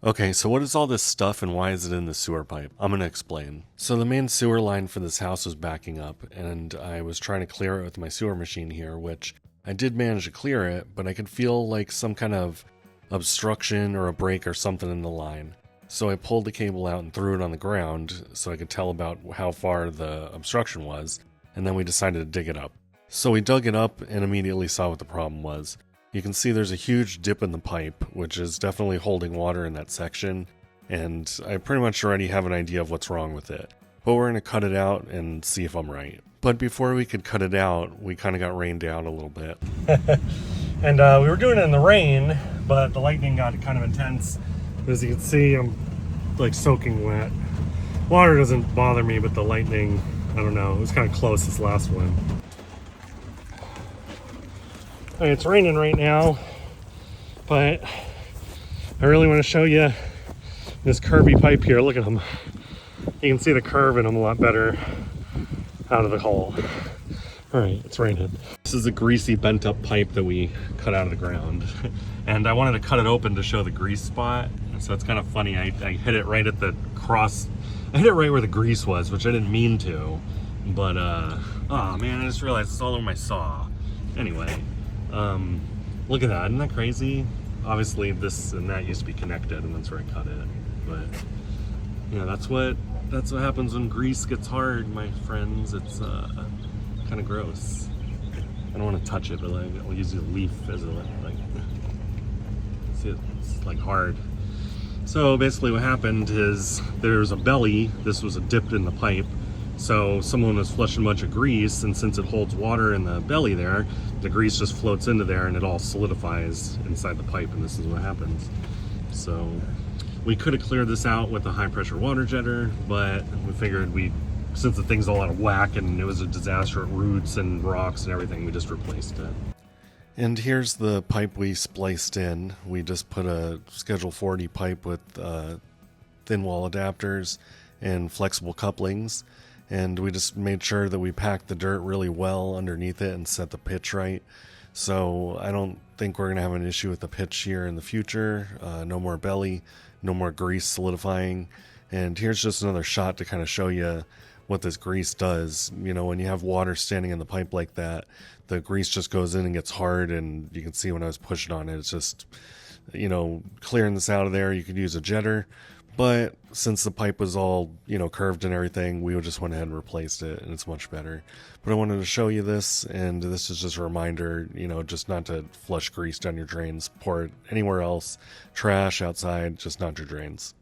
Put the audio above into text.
Okay, so what is all this stuff and why is it in the sewer pipe? I'm gonna explain. So the main sewer line for this house was backing up, and I was trying to clear it with my sewer machine here, which I did manage to clear it, but I could feel like some kind of obstruction or a break or something in the line. So I pulled the cable out and threw it on the ground so I could tell about how far the obstruction was, and then we decided to dig it up. So we dug it up and immediately saw what the problem was. You can see there's a huge dip in the pipe, which is definitely holding water in that section, and I pretty much already have an idea of what's wrong with it. But we're going to cut it out and see if I'm right. But before we could cut it out, we kind of got rained down a little bit. And we were doing it in the rain, but the lightning got kind of intense. As you can see, I'm like soaking wet. Water doesn't bother me, but the lightning, I don't know, it was kind of close this last one. Okay, it's raining right now, but I really want to show you this curvy pipe here. Look at them. You can see the curve in them a lot better out of the hole. All right, it's raining. This is a greasy bent up pipe that we cut out of the ground. And I wanted to cut it open to show the grease spot. So it's kind of funny, I hit it right at the cross. I hit it right where the grease was, which I didn't mean to. But, oh man, I just realized it's all over my saw. Anyway. Look at that, isn't that crazy? Obviously this and that used to be connected and that's where I cut it, but you know, that's what happens when grease gets hard, my friends. It's kind of gross. I don't want to touch it, but like I'll use a leaf as a like see, it's like hard. So basically what happened is there's a belly. This was a dip in the pipe. So someone was flushing a bunch of grease, and since it holds water in the belly there, the grease just floats into there and it all solidifies inside the pipe, and this is what happens. So we could have cleared this out with a high pressure water jetter, but we figured since the thing's all out of whack and it was a disaster at roots and rocks and everything, we just replaced it. And here's the pipe we spliced in. We just put a Schedule 40 pipe with thin wall adapters and flexible couplings. And we just made sure that we packed the dirt really well underneath it and set the pitch right. So I don't think we're going to have an issue with the pitch here in the future. No more belly, no more grease solidifying. And here's just another shot to kind of show you what this grease does. You know, when you have water standing in the pipe like that, the grease just goes in and gets hard, and you can see when I was pushing on it, it's just, you know, clearing this out of there. You could use a jetter. But since the pipe was all, you know, curved and everything, we just went ahead and replaced it, and it's much better. But I wanted to show you this, and this is just a reminder, you know, just not to flush grease down your drains. Pour it anywhere else, trash, outside, just not your drains.